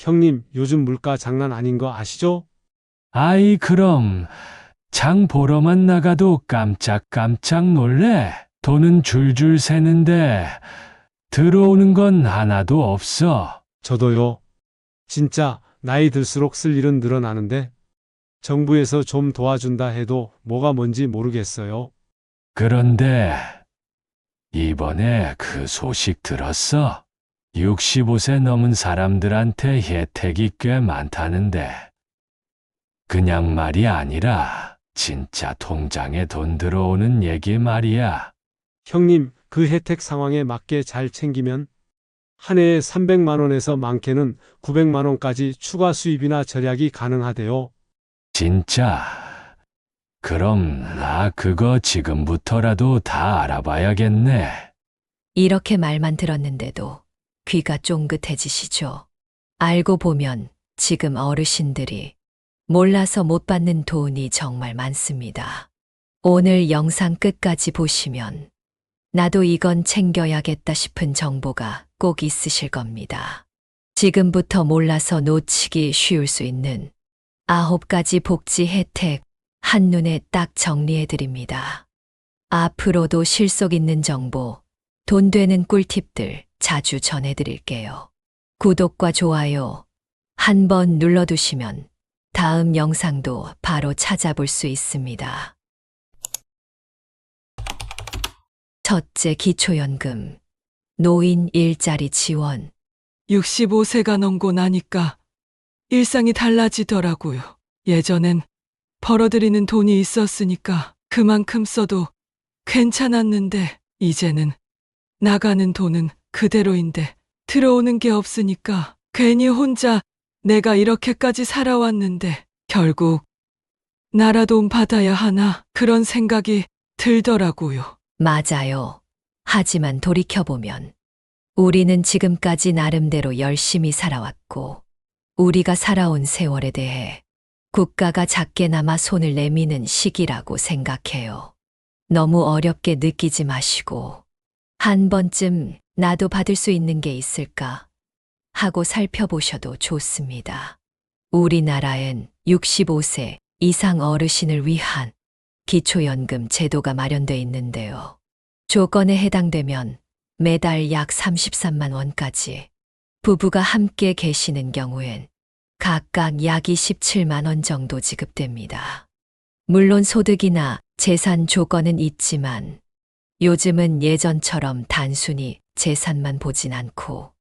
형님, 요즘 물가 장난 아닌 거 아시죠? 아이, 그럼 장 보러만 나가도 깜짝깜짝 놀래. 돈은 줄줄 새는데 들어오는 건 하나도 없어. 저도요. 진짜 나이 들수록 쓸 일은 늘어나는데 정부에서 좀 도와준다 해도 뭐가 뭔지 모르겠어요. 그런데 이번에 그 소식 들었어? 65세 넘은 사람들한테 혜택이 꽤 많다는데. 그냥 말이 아니라 진짜 통장에 돈 들어오는 얘기 말이야. 형님, 그 혜택 상황에 맞게 잘 챙기면 한 해에 300만 원에서 많게는 900만 원까지 추가 수입이나 절약이 가능하대요. 진짜. 그럼 나 그거 지금부터라도 다 알아봐야겠네. 이렇게 말만 들었는데도 귀가 쫑긋해지시죠. 알고 보면 지금 어르신들이 몰라서 못 받는 돈이 정말 많습니다. 오늘 영상 끝까지 보시면 나도 이건 챙겨야겠다 싶은 정보가 꼭 있으실 겁니다. 지금부터 몰라서 놓치기 쉬울 수 있는 9가지 복지 혜택 한눈에 딱 정리해 드립니다. 앞으로도 실속 있는 정보, 돈 되는 꿀팁들 자주 전해 드릴게요. 구독과 좋아요 한번 눌러두시면 다음 영상도 바로 찾아볼 수 있습니다. 첫째, 기초연금, 노인 일자리 지원. 65세가 넘고 나니까 일상이 달라지더라고요. 예전엔 벌어들이는 돈이 있었으니까 그만큼 써도 괜찮았는데 이제는 나가는 돈은 그대로인데 들어오는 게 없으니까 괜히 혼자 내가 이렇게까지 살아왔는데 결국 나라 돈 받아야 하나 그런 생각이 들더라고요. 맞아요. 하지만 돌이켜보면 우리는 지금까지 나름대로 열심히 살아왔고 우리가 살아온 세월에 대해 국가가 작게나마 손을 내미는 시기라고 생각해요. 너무 어렵게 느끼지 마시고 한 번쯤 나도 받을 수 있는 게 있을까 하고 살펴보셔도 좋습니다. 우리나라엔 65세 이상 어르신을 위한 기초연금 제도가 마련돼 있는데요. 조건에 해당되면 매달 약 33만 원까지, 부부가 함께 계시는 경우엔 각각 약 27만 원 정도 지급됩니다. 물론 소득이나 재산 조건은 있지만 요즘은 예전처럼 단순히 재산만 보진 않고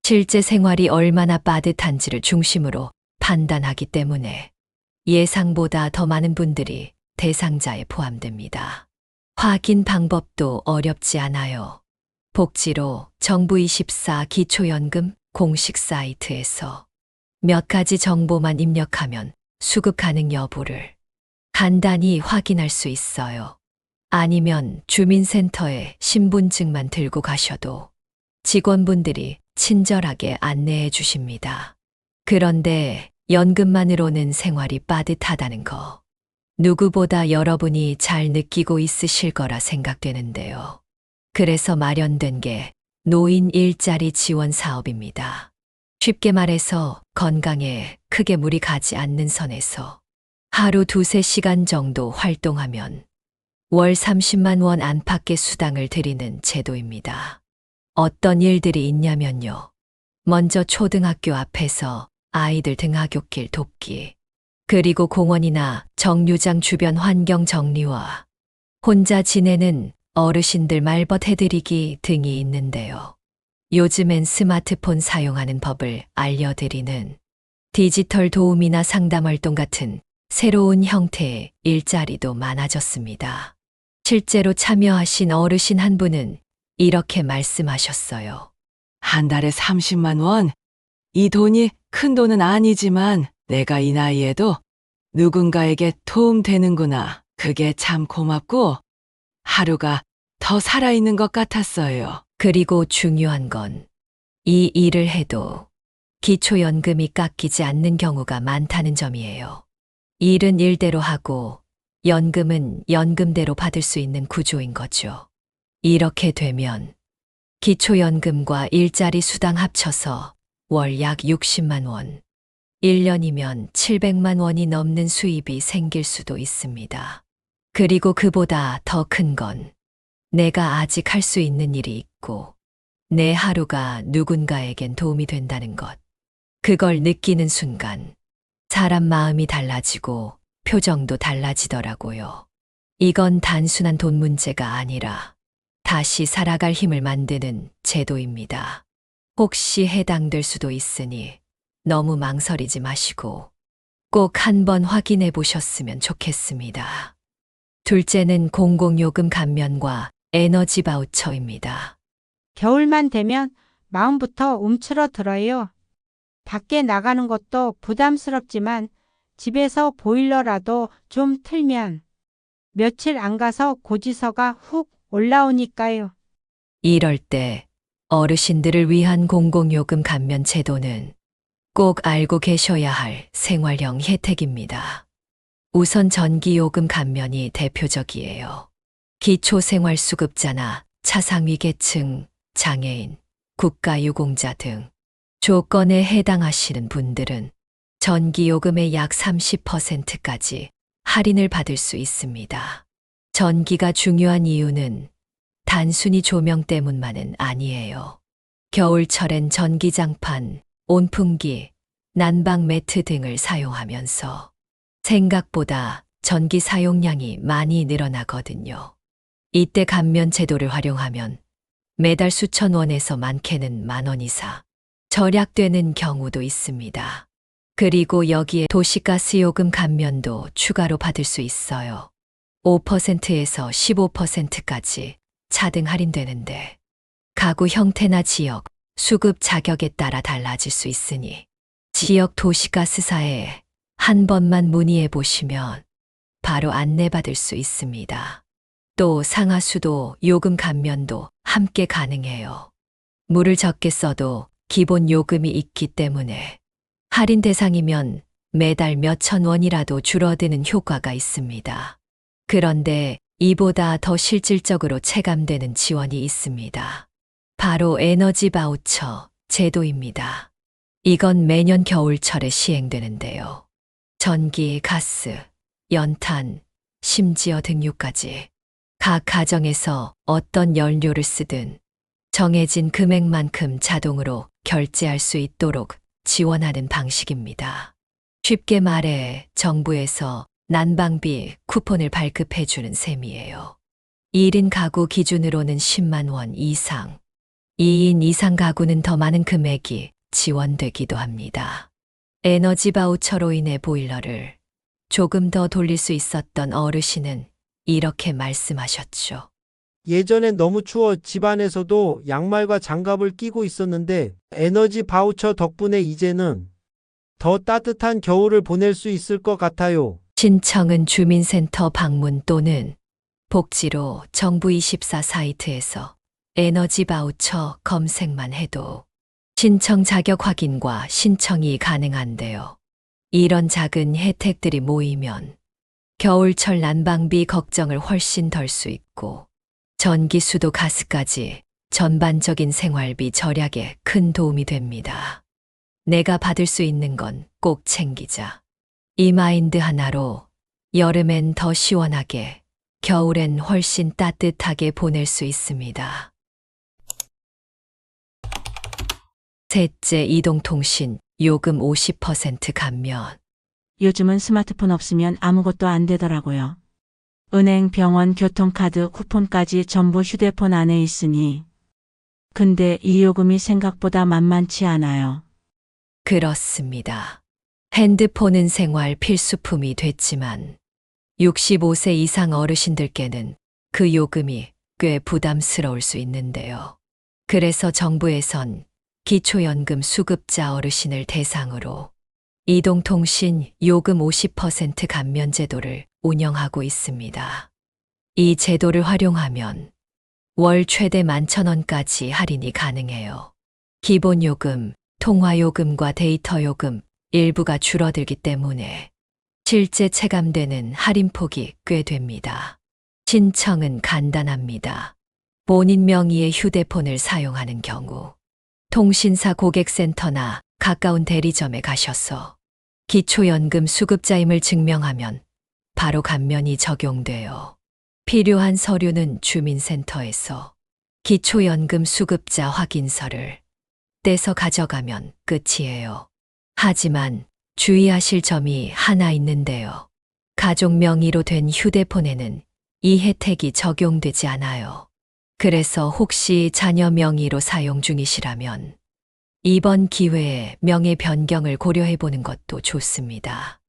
실제 생활이 얼마나 빠듯한지를 중심으로 판단하기 때문에 예상보다 더 많은 분들이 대상자에 포함됩니다. 확인 방법도 어렵지 않아요. 복지로 정부24 기초연금 공식 사이트에서 몇 가지 정보만 입력하면 수급 가능 여부를 간단히 확인할 수 있어요. 아니면 주민센터에 신분증만 들고 가셔도 직원분들이 친절하게 안내해 주십니다. 그런데 연금만으로는 생활이 빠듯하다는 거 누구보다 여러분이 잘 느끼고 있으실 거라 생각되는데요. 그래서 마련된 게 노인 일자리 지원 사업입니다. 쉽게 말해서 건강에 크게 무리 가지 않는 선에서 하루 2~3시간 정도 활동하면 월 30만 원 안팎의 수당을 드리는 제도입니다. 어떤 일들이 있냐면요. 먼저 초등학교 앞에서 아이들 등하굣길 돕기, 그리고 공원이나 정류장 주변 환경 정리와 혼자 지내는 어르신들 말벗 해드리기 등이 있는데요. 요즘엔 스마트폰 사용하는 법을 알려드리는 디지털 도우미나 상담 활동 같은 새로운 형태의 일자리도 많아졌습니다. 실제로 참여하신 어르신 한 분은 이렇게 말씀하셨어요. 한 달에 30만 원? 이 돈이 큰 돈은 아니지만 내가 이 나이에도 누군가에게 도움되는구나. 그게 참 고맙고 하루가 더 살아있는 것 같았어요. 그리고 중요한 건 이 일을 해도 기초연금이 깎이지 않는 경우가 많다는 점이에요. 일은 일대로 하고 연금은 연금대로 받을 수 있는 구조인 거죠. 이렇게 되면 기초연금과 일자리 수당 합쳐서 월 약 60만 원. 1년이면 700만 원이 넘는 수입이 생길 수도 있습니다. 그리고 그보다 더 큰 건 내가 아직 할 수 있는 일이 있고 내 하루가 누군가에겐 도움이 된다는 것. 그걸 느끼는 순간 사람 마음이 달라지고 표정도 달라지더라고요. 이건 단순한 돈 문제가 아니라 다시 살아갈 힘을 만드는 제도입니다. 혹시 해당될 수도 있으니 너무 망설이지 마시고 꼭 한번 확인해 보셨으면 좋겠습니다. 둘째는 공공요금 감면과 에너지 바우처입니다. 겨울만 되면 마음부터 움츠러들어요. 밖에 나가는 것도 부담스럽지만 집에서 보일러라도 좀 틀면 며칠 안 가서 고지서가 훅 올라오니까요. 이럴 때 어르신들을 위한 공공요금 감면 제도는 꼭 알고 계셔야 할 생활형 혜택입니다. 우선 전기요금 감면이 대표적이에요. 기초생활수급자나 차상위계층, 장애인, 국가유공자 등 조건에 해당하시는 분들은 전기요금의 약 30%까지 할인을 받을 수 있습니다. 전기가 중요한 이유는 단순히 조명 때문만은 아니에요. 겨울철엔 전기장판, 온풍기, 난방 매트 등을 사용하면서 생각보다 전기 사용량이 많이 늘어나거든요. 이때 감면 제도를 활용하면 매달 수천 원에서 많게는 10,000원 이상 절약되는 경우도 있습니다. 그리고 여기에 도시가스요금 감면도 추가로 받을 수 있어요. 5%에서 15%까지 차등 할인되는데 가구 형태나 지역, 수급 자격에 따라 달라질 수 있으니 지역 도시가스사에 한 번만 문의해 보시면 바로 안내받을 수 있습니다. 또 상하수도 요금 감면도 함께 가능해요. 물을 적게 써도 기본 요금이 있기 때문에 할인 대상이면 매달 몇천 원이라도 줄어드는 효과가 있습니다. 그런데 이보다 더 실질적으로 체감되는 지원이 있습니다. 바로 에너지 바우처 제도입니다. 이건 매년 겨울철에 시행되는데요. 전기, 가스, 연탄, 심지어 등유까지 각 가정에서 어떤 연료를 쓰든 정해진 금액만큼 자동으로 결제할 수 있도록 지원하는 방식입니다. 쉽게 말해 정부에서 난방비 쿠폰을 발급해주는 셈이에요. 1인 가구 기준으로는 10만 원 이상, 2인 이상 가구는 더 많은 금액이 지원되기도 합니다. 에너지 바우처로 인해 보일러를 조금 더 돌릴 수 있었던 어르신은 이렇게 말씀하셨죠. 예전엔 너무 추워 집안에서도 양말과 장갑을 끼고 있었는데 에너지 바우처 덕분에 이제는 더 따뜻한 겨울을 보낼 수 있을 것 같아요. 신청은 주민센터 방문 또는 복지로 정부24 사이트에서 에너지 바우처 검색만 해도 신청 자격 확인과 신청이 가능한데요. 이런 작은 혜택들이 모이면 겨울철 난방비 걱정을 훨씬 덜 수 있고 전기, 수도, 가스까지 전반적인 생활비 절약에 큰 도움이 됩니다. 내가 받을 수 있는 건 꼭 챙기자. 이 마인드 하나로 여름엔 더 시원하게, 겨울엔 훨씬 따뜻하게 보낼 수 있습니다. 셋째, 이동통신 요금 50% 감면. 요즘은 스마트폰 없으면 아무것도 안 되더라고요. 은행, 병원, 교통카드, 쿠폰까지 전부 휴대폰 안에 있으니. 근데 이 요금이 생각보다 만만치 않아요. 그렇습니다. 핸드폰은 생활 필수품이 됐지만 65세 이상 어르신들께는 그 요금이 꽤 부담스러울 수 있는데요. 그래서 정부에선 기초연금 수급자 어르신을 대상으로 이동통신 요금 50% 감면 제도를 운영하고 있습니다. 이 제도를 활용하면 월 최대 11,000원까지 할인이 가능해요. 기본요금, 통화요금과 데이터요금 일부가 줄어들기 때문에 실제 체감되는 할인폭이 꽤 됩니다. 신청은 간단합니다. 본인 명의의 휴대폰을 사용하는 경우 통신사 고객센터나 가까운 대리점에 가셔서 기초연금 수급자임을 증명하면 바로 감면이 적용돼요. 필요한 서류는 주민센터에서 기초연금 수급자 확인서를 떼서 가져가면 끝이에요. 하지만 주의하실 점이 하나 있는데요. 가족 명의로 된 휴대폰에는 이 혜택이 적용되지 않아요. 그래서 혹시 자녀 명의로 사용 중이시라면 이번 기회에 명의 변경을 고려해 보는 것도 좋습니다.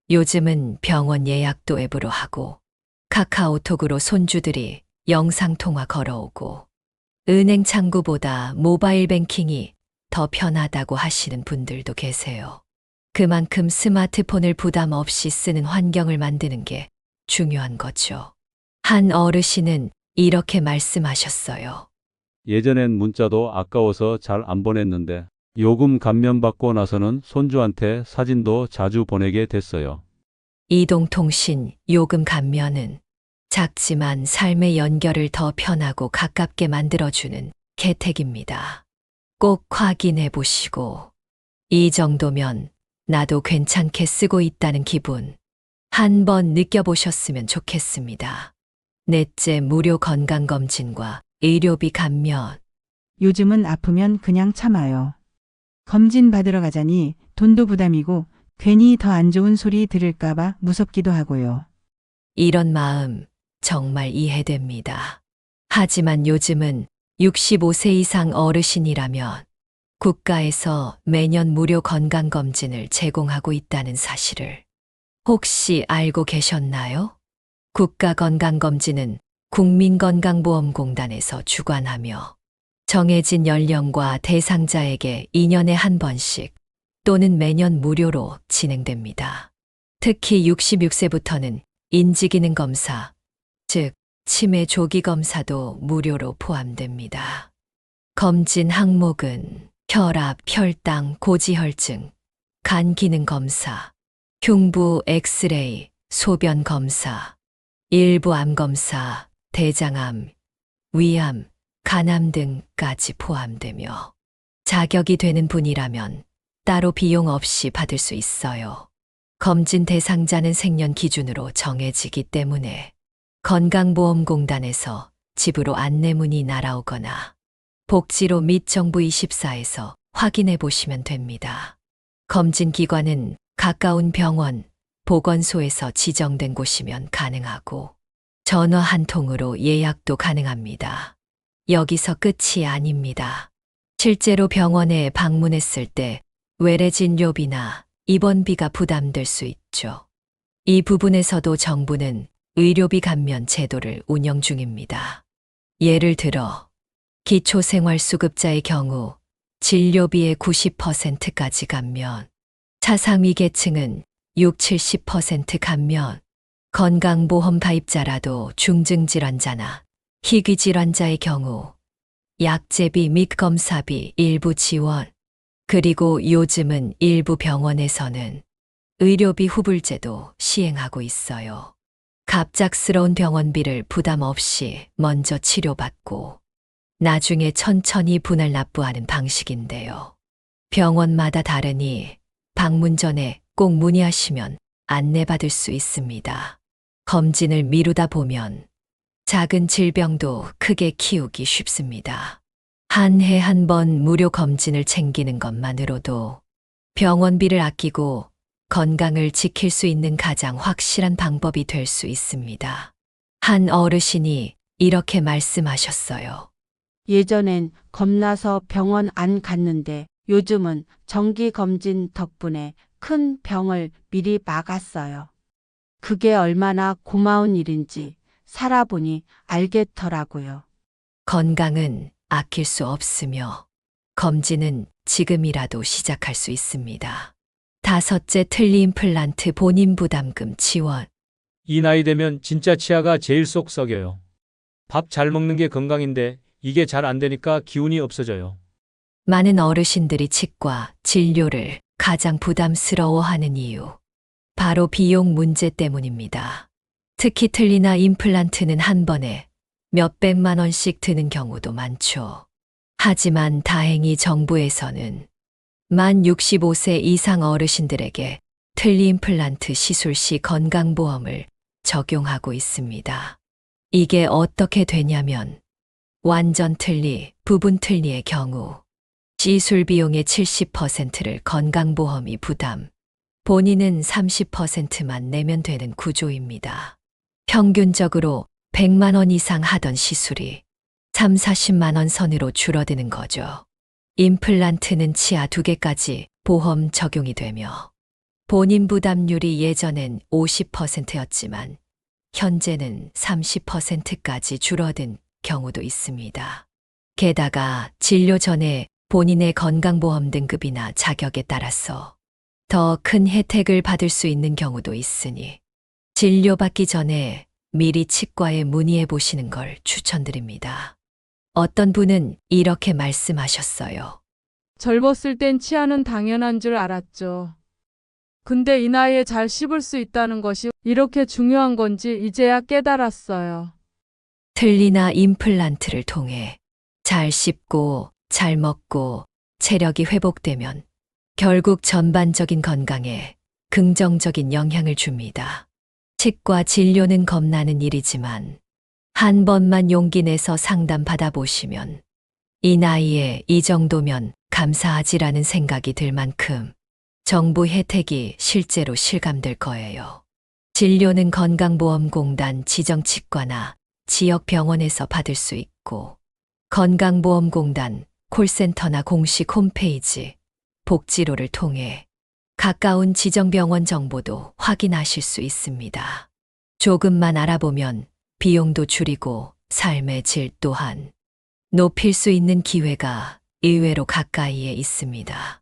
요즘은 병원 예약도 앱으로 하고 카카오톡으로 손주들이 영상통화 걸어오고 은행 창구보다 모바일 뱅킹이 더 편하다고 하시는 분들도 계세요. 그만큼 스마트폰을 부담 없이 쓰는 환경을 만드는 게 중요한 거죠. 한 어르신은 이렇게 말씀하셨어요. 예전엔 문자도 아까워서 잘 안 보냈는데 요금 감면받고 나서는 손주한테 사진도 자주 보내게 됐어요. 이동통신 요금 감면은 작지만 삶의 연결을 더 편하고 가깝게 만들어주는 혜택입니다. 꼭 확인해 보시고 이 정도면 나도 괜찮게 쓰고 있다는 기분 한번 느껴보셨으면 좋겠습니다. 넷째, 무료 건강검진과 의료비 감면. 요즘은 아프면 그냥 참아요. 검진 받으러 가자니 돈도 부담이고 괜히 더 안 좋은 소리 들을까봐 무섭기도 하고요. 이런 마음 정말 이해됩니다. 하지만 요즘은 65세 이상 어르신이라면 국가에서 매년 무료 건강검진을 제공하고 있다는 사실을 혹시 알고 계셨나요? 국가건강검진은 국민건강보험공단에서 주관하며 정해진 연령과 대상자에게 2년에 한 번씩 또는 매년 무료로 진행됩니다. 특히 66세부터는 인지기능 검사, 즉 치매 조기 검사도 무료로 포함됩니다. 검진 항목은 혈압, 혈당, 고지혈증, 간 기능 검사, 흉부 엑스레이, 소변 검사, 일부 암 검사, 대장암, 위암, 간암 등까지 포함되며 자격이 되는 분이라면 따로 비용 없이 받을 수 있어요. 검진 대상자는 생년 기준으로 정해지기 때문에 건강보험공단에서 집으로 안내문이 날아오거나 복지로 및 정부24에서 확인해 보시면 됩니다. 검진 기관은 가까운 병원, 보건소에서 지정된 곳이면 가능하고 전화 한 통으로 예약도 가능합니다. 여기서 끝이 아닙니다. 실제로 병원에 방문했을 때 외래 진료비나 입원비가 부담될 수 있죠. 이 부분에서도 정부는 의료비 감면 제도를 운영 중입니다. 예를 들어 기초생활수급자의 경우 진료비의 90%까지 감면, 차상위 계층은 60-70% 감면, 건강보험 가입자라도 중증질환자나 희귀질환자의 경우 약제비 및 검사비 일부 지원, 그리고 요즘은 일부 병원에서는 의료비 후불제도 시행하고 있어요. 갑작스러운 병원비를 부담 없이 먼저 치료받고 나중에 천천히 분할 납부하는 방식인데요. 병원마다 다르니 방문 전에 꼭 문의하시면 안내받을 수 있습니다. 검진을 미루다 보면 작은 질병도 크게 키우기 쉽습니다. 한 해 한 번 무료 검진을 챙기는 것만으로도 병원비를 아끼고 건강을 지킬 수 있는 가장 확실한 방법이 될 수 있습니다. 한 어르신이 이렇게 말씀하셨어요. 예전엔 겁나서 병원 안 갔는데 요즘은 정기검진 덕분에 큰 병을 미리 막았어요. 그게 얼마나 고마운 일인지 살아보니 알겠더라고요. 건강은 아낄 수 없으며 검진은 지금이라도 시작할 수 있습니다. 다섯째, 틀니 임플란트 본인 부담금 지원. 이 나이 되면 진짜 치아가 제일 쏙 썩여요. 밥 잘 먹는 게 건강인데 이게 잘 안 되니까 기운이 없어져요. 많은 어르신들이 치과 진료를 가장 부담스러워하는 이유, 바로 비용 문제 때문입니다. 특히 틀니나 임플란트는 한 번에 몇백만 원씩 드는 경우도 많죠. 하지만 다행히 정부에서는 만 65세 이상 어르신들에게 틀니 임플란트 시술 시 건강보험을 적용하고 있습니다. 이게 어떻게 되냐면 완전 틀니, 부분 틀니의 경우 시술 비용의 70%를 건강보험이 부담, 본인은 30%만 내면 되는 구조입니다. 평균적으로 100만 원 이상 하던 시술이 3, 40만 원 선으로 줄어드는 거죠. 임플란트는 치아 2개까지 보험 적용이 되며 본인 부담률이 예전엔 50%였지만 현재는 30%까지 줄어든 경우도 있습니다. 게다가 진료 전에 본인의 건강보험 등급이나 자격에 따라서 더 큰 혜택을 받을 수 있는 경우도 있으니 진료받기 전에 미리 치과에 문의해 보시는 걸 추천드립니다. 어떤 분은 이렇게 말씀하셨어요. 젊었을 땐 치아는 당연한 줄 알았죠. 근데 이 나이에 잘 씹을 수 있다는 것이 이렇게 중요한 건지 이제야 깨달았어요. 틀니나 임플란트를 통해 잘 씹고 잘 먹고 체력이 회복되면 결국 전반적인 건강에 긍정적인 영향을 줍니다. 치과 진료는 겁나는 일이지만 한 번만 용기 내서 상담 받아보시면 이 나이에 이 정도면 감사하지라는 생각이 들 만큼 정부 혜택이 실제로 실감될 거예요. 진료는 건강보험공단 지정치과나 지역병원에서 받을 수 있고 건강보험공단 콜센터나 공식 홈페이지, 복지로를 통해 가까운 지정병원 정보도 확인하실 수 있습니다. 조금만 알아보면 비용도 줄이고 삶의 질 또한 높일 수 있는 기회가 의외로 가까이에 있습니다.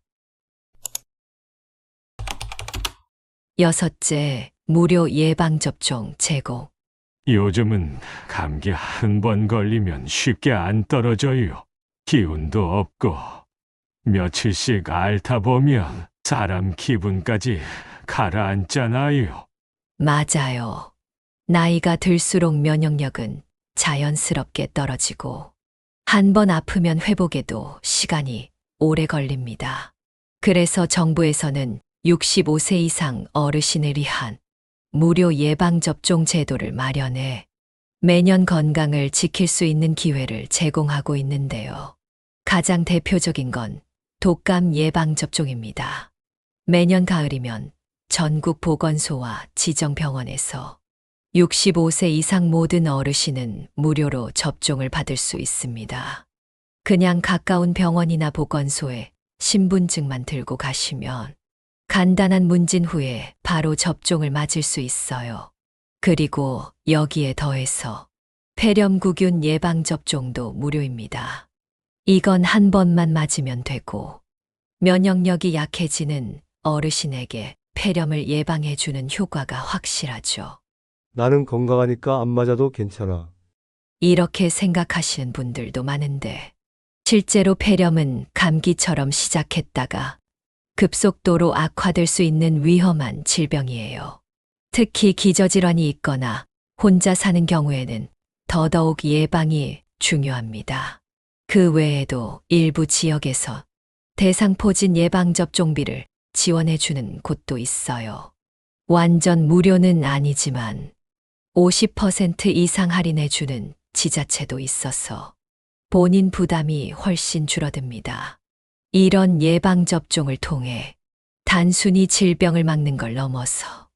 6째, 무료 예방접종 제공. 요즘은 감기 한 번 걸리면 쉽게 안 떨어져요. 기운도 없고 며칠씩 앓다 보면 사람 기분까지 가라앉잖아요. 맞아요. 나이가 들수록 면역력은 자연스럽게 떨어지고 한 번 아프면 회복에도 시간이 오래 걸립니다. 그래서 정부에서는 65세 이상 어르신을 위한 무료 예방접종 제도를 마련해 매년 건강을 지킬 수 있는 기회를 제공하고 있는데요. 가장 대표적인 건 독감 예방접종입니다. 매년 가을이면 전국 보건소와 지정병원에서 65세 이상 모든 어르신은 무료로 접종을 받을 수 있습니다. 그냥 가까운 병원이나 보건소에 신분증만 들고 가시면 간단한 문진 후에 바로 접종을 맞을 수 있어요. 그리고 여기에 더해서 폐렴구균 예방접종도 무료입니다. 이건 한 번만 맞으면 되고 면역력이 약해지는 어르신에게 폐렴을 예방해주는 효과가 확실하죠. 나는 건강하니까 안 맞아도 괜찮아. 이렇게 생각하시는 분들도 많은데 실제로 폐렴은 감기처럼 시작했다가 급속도로 악화될 수 있는 위험한 질병이에요. 특히 기저질환이 있거나 혼자 사는 경우에는 더더욱 예방이 중요합니다. 그 외에도 일부 지역에서 대상포진 예방접종비를 지원해주는 곳도 있어요. 완전 무료는 아니지만 50% 이상 할인해주는 지자체도 있어서 본인 부담이 훨씬 줄어듭니다. 이런 예방접종을 통해 단순히 질병을 막는 걸 넘어서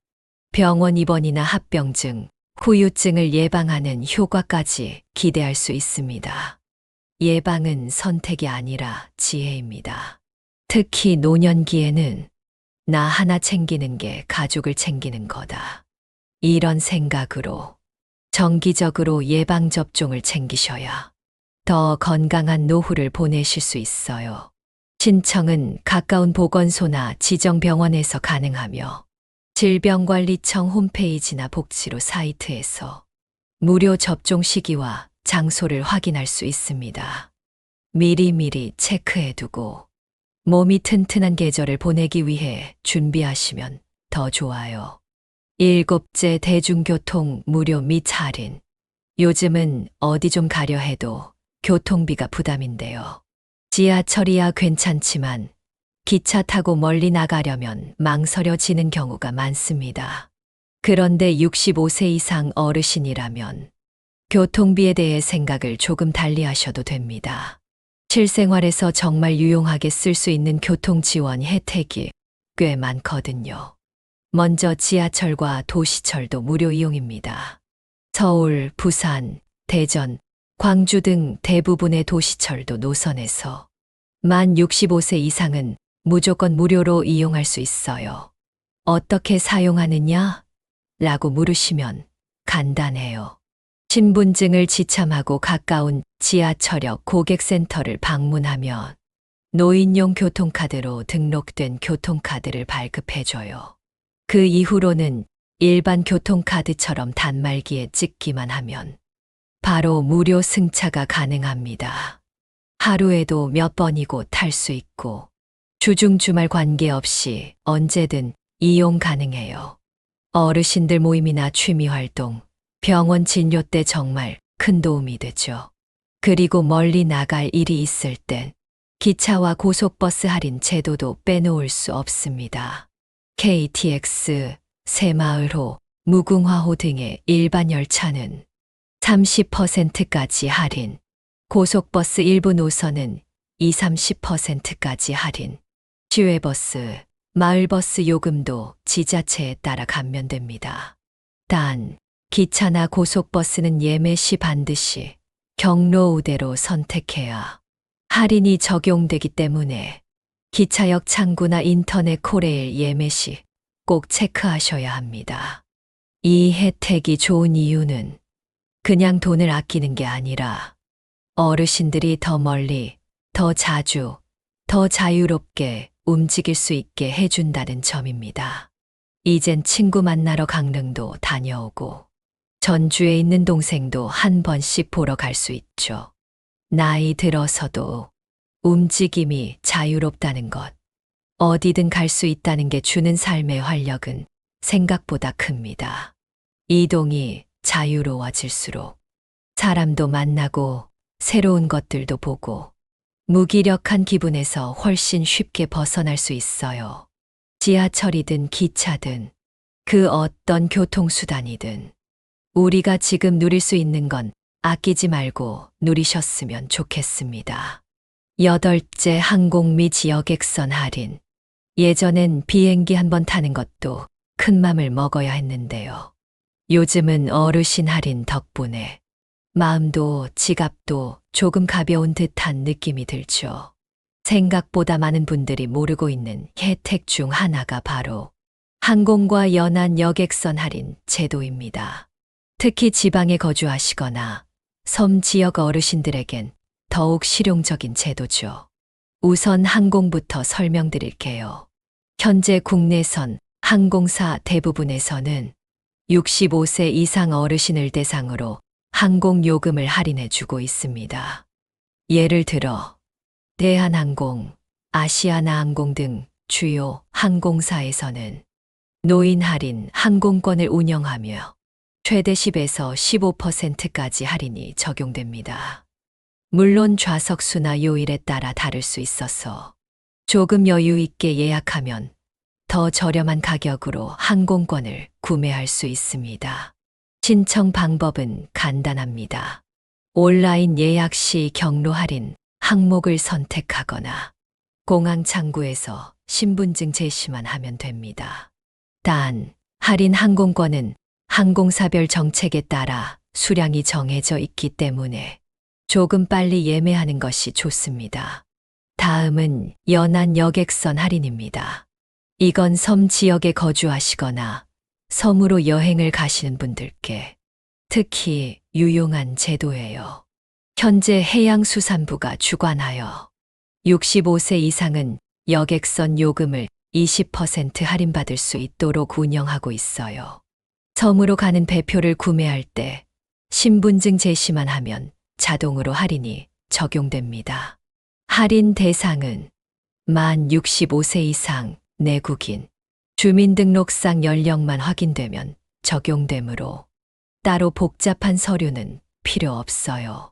병원 입원이나 합병증, 후유증을 예방하는 효과까지 기대할 수 있습니다. 예방은 선택이 아니라 지혜입니다. 특히 노년기에는 나 하나 챙기는 게 가족을 챙기는 거다. 이런 생각으로 정기적으로 예방접종을 챙기셔야 더 건강한 노후를 보내실 수 있어요. 신청은 가까운 보건소나 지정병원에서 가능하며 질병관리청 홈페이지나 복지로 사이트에서 무료 접종 시기와 장소를 확인할 수 있습니다. 미리미리 체크해두고 몸이 튼튼한 계절을 보내기 위해 준비하시면 더 좋아요. 7째, 대중교통 무료 및 할인. 요즘은 어디 좀 가려 해도 교통비가 부담인데요. 지하철이야 괜찮지만 기차 타고 멀리 나가려면 망설여지는 경우가 많습니다. 그런데 65세 이상 어르신이라면 교통비에 대해 생각을 조금 달리 하셔도 됩니다. 실생활에서 정말 유용하게 쓸 수 있는 교통 지원 혜택이 꽤 많거든요. 먼저 지하철과 도시철도 무료 이용입니다. 서울, 부산, 대전, 광주 등 대부분의 도시철도 노선에서 만 65세 이상은 무조건 무료로 이용할 수 있어요. 어떻게 사용하느냐? 라고 물으시면 간단해요. 신분증을 지참하고 가까운 지하철역 고객센터를 방문하면 노인용 교통카드로 등록된 교통카드를 발급해줘요. 그 이후로는 일반 교통카드처럼 단말기에 찍기만 하면 바로 무료 승차가 가능합니다. 하루에도 몇 번이고 탈 수 있고 주중 주말 관계없이 언제든 이용 가능해요. 어르신들 모임이나 취미 활동, 병원 진료 때 정말 큰 도움이 되죠. 그리고 멀리 나갈 일이 있을 땐 기차와 고속버스 할인 제도도 빼놓을 수 없습니다. KTX, 새마을호, 무궁화호 등의 일반 열차는 30%까지 할인, 고속버스 일부 노선은 20-30%까지 할인, 시외버스, 마을버스 요금도 지자체에 따라 감면됩니다. 단, 기차나 고속버스는 예매 시 반드시 경로 우대로 선택해야 할인이 적용되기 때문에 기차역 창구나 인터넷 코레일 예매 시 꼭 체크하셔야 합니다. 이 혜택이 좋은 이유는 그냥 돈을 아끼는 게 아니라 어르신들이 더 멀리, 더 자주, 더 자유롭게 움직일 수 있게 해준다는 점입니다. 이젠 친구 만나러 강릉도 다녀오고 전주에 있는 동생도 한 번씩 보러 갈 수 있죠. 나이 들어서도 움직임이 자유롭다는 것, 어디든 갈 수 있다는 게 주는 삶의 활력은 생각보다 큽니다. 이동이 자유로워질수록 사람도 만나고 새로운 것들도 보고 무기력한 기분에서 훨씬 쉽게 벗어날 수 있어요. 지하철이든 기차든 그 어떤 교통수단이든 우리가 지금 누릴 수 있는 건 아끼지 말고 누리셨으면 좋겠습니다. 8째 항공 및 여객선 할인. 예전엔 비행기 한 번 타는 것도 큰 맘을 먹어야 했는데요. 요즘은 어르신 할인 덕분에 마음도 지갑도 조금 가벼운 듯한 느낌이 들죠. 생각보다 많은 분들이 모르고 있는 혜택 중 하나가 바로 항공과 연안 여객선 할인 제도입니다. 특히 지방에 거주하시거나 섬 지역 어르신들에겐 더욱 실용적인 제도죠. 우선 항공부터 설명드릴게요. 현재 국내선 항공사 대부분에서는 65세 이상 어르신을 대상으로 항공 요금을 할인해 주고 있습니다. 예를 들어 대한항공, 아시아나항공 등 주요 항공사에서는 노인 할인 항공권을 운영하며 최대 10에서 15%까지 할인이 적용됩니다. 물론 좌석 수나 요일에 따라 다를 수 있어서 조금 여유 있게 예약하면 더 저렴한 가격으로 항공권을 구매할 수 있습니다. 신청 방법은 간단합니다. 온라인 예약 시 경로 할인 항목을 선택하거나 공항 창구에서 신분증 제시만 하면 됩니다. 단, 할인 항공권은 항공사별 정책에 따라 수량이 정해져 있기 때문에 조금 빨리 예매하는 것이 좋습니다. 다음은 연안 여객선 할인입니다. 이건 섬 지역에 거주하시거나 섬으로 여행을 가시는 분들께 특히 유용한 제도예요. 현재 해양수산부가 주관하여 65세 이상은 여객선 요금을 20% 할인받을 수 있도록 운영하고 있어요. 섬으로 가는 배표를 구매할 때 신분증 제시만 하면 자동으로 할인이 적용됩니다. 할인 대상은 만 65세 이상 내국인, 주민등록상 연령만 확인되면 적용되므로 따로 복잡한 서류는 필요 없어요.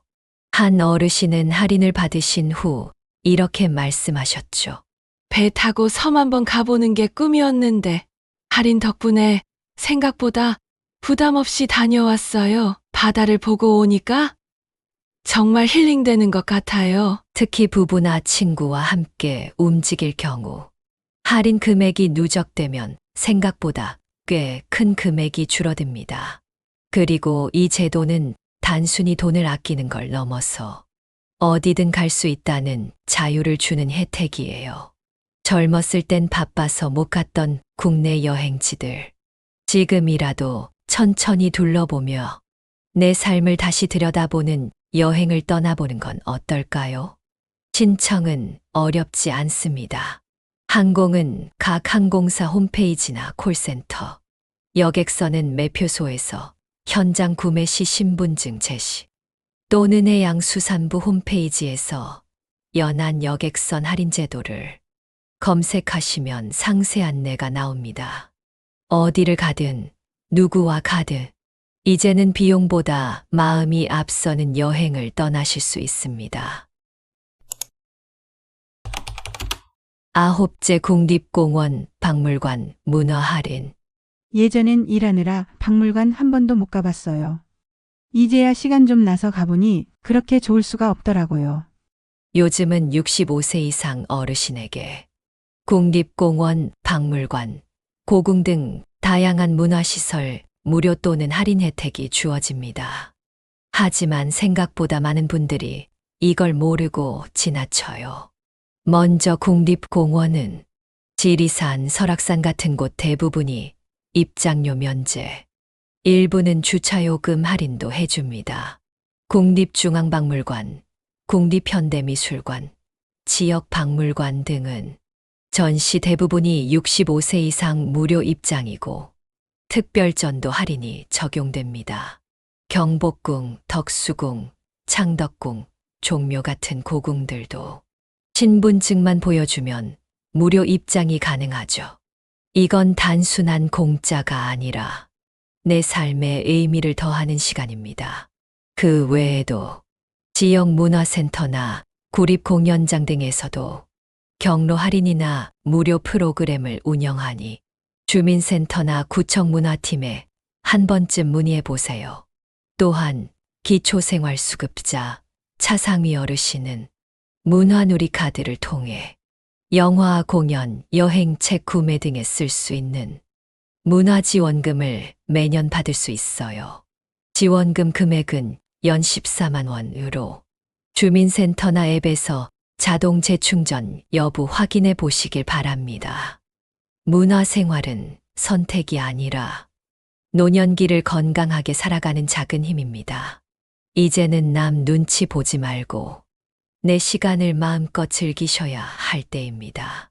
한 어르신은 할인을 받으신 후 이렇게 말씀하셨죠. 배 타고 섬 한번 가보는 게 꿈이었는데 할인 덕분에 생각보다 부담 없이 다녀왔어요. 바다를 보고 오니까 정말 힐링되는 것 같아요. 특히 부부나 친구와 함께 움직일 경우 할인 금액이 누적되면 생각보다 꽤 큰 금액이 줄어듭니다. 그리고 이 제도는 단순히 돈을 아끼는 걸 넘어서 어디든 갈 수 있다는 자유를 주는 혜택이에요. 젊었을 땐 바빠서 못 갔던 국내 여행지들, 지금이라도 천천히 둘러보며 내 삶을 다시 들여다보는 여행을 떠나보는 건 어떨까요? 신청은 어렵지 않습니다. 항공은 각 항공사 홈페이지나 콜센터, 여객선은 매표소에서 현장 구매 시 신분증 제시, 또는 해양수산부 홈페이지에서 연안 여객선 할인 제도를 검색하시면 상세 안내가 나옵니다. 어디를 가든 누구와 가든 이제는 비용보다 마음이 앞서는 여행을 떠나실 수 있습니다. 9째 국립공원 박물관 문화 할인. 예전엔 일하느라 박물관 한 번도 못 가봤어요. 이제야 시간 좀 나서 가보니 그렇게 좋을 수가 없더라고요. 요즘은 65세 이상 어르신에게 국립공원, 박물관, 고궁 등 다양한 문화시설 무료 또는 할인 혜택이 주어집니다. 하지만 생각보다 많은 분들이 이걸 모르고 지나쳐요. 먼저 국립공원은 지리산, 설악산 같은 곳 대부분이 입장료 면제, 일부는 주차요금 할인도 해줍니다. 국립중앙박물관, 국립현대미술관, 지역박물관 등은 전시 대부분이 65세 이상 무료 입장이고 특별전도 할인이 적용됩니다. 경복궁, 덕수궁, 창덕궁, 종묘 같은 고궁들도 신분증만 보여주면 무료 입장이 가능하죠. 이건 단순한 공짜가 아니라 내 삶에 의미를 더하는 시간입니다. 그 외에도 지역 문화센터나 구립공연장 등에서도 경로 할인이나 무료 프로그램을 운영하니 주민센터나 구청 문화팀에 한 번쯤 문의해 보세요. 또한 기초생활수급자, 차상위 어르신은 문화누리 카드를 통해 영화, 공연, 여행, 책 구매 등에 쓸 수 있는 문화지원금을 매년 받을 수 있어요. 지원금 금액은 연 14만 원으로 주민센터나 앱에서 자동 재충전 여부 확인해 보시길 바랍니다. 문화생활은 선택이 아니라 노년기를 건강하게 살아가는 작은 힘입니다. 이제는 남 눈치 보지 말고 내 시간을 마음껏 즐기셔야 할 때입니다.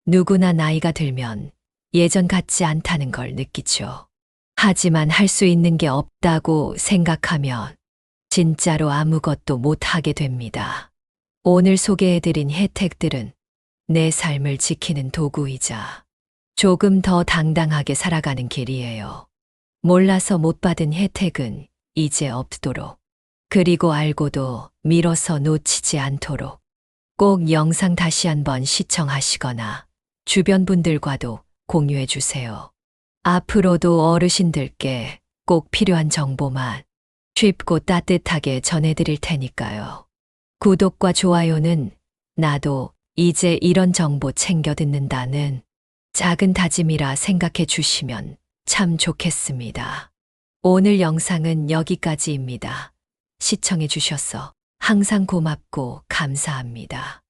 누구나 나이가 들면 예전 같지 않다는 걸 느끼죠. 하지만 할 수 있는 게 없다고 생각하면 진짜로 아무것도 못하게 됩니다. 오늘 소개해드린 혜택들은 내 삶을 지키는 도구이자 조금 더 당당하게 살아가는 길이에요. 몰라서 못 받은 혜택은 이제 없도록, 그리고 알고도 미뤄서 놓치지 않도록 꼭 영상 다시 한번 시청하시거나 주변 분들과도 공유해 주세요. 앞으로도 어르신들께 꼭 필요한 정보만 쉽고 따뜻하게 전해드릴 테니까요. 구독과 좋아요는 나도 이제 이런 정보 챙겨 듣는다는 작은 다짐이라 생각해 주시면 참 좋겠습니다. 오늘 영상은 여기까지입니다. 시청해 주셔서 항상 고맙고 감사합니다.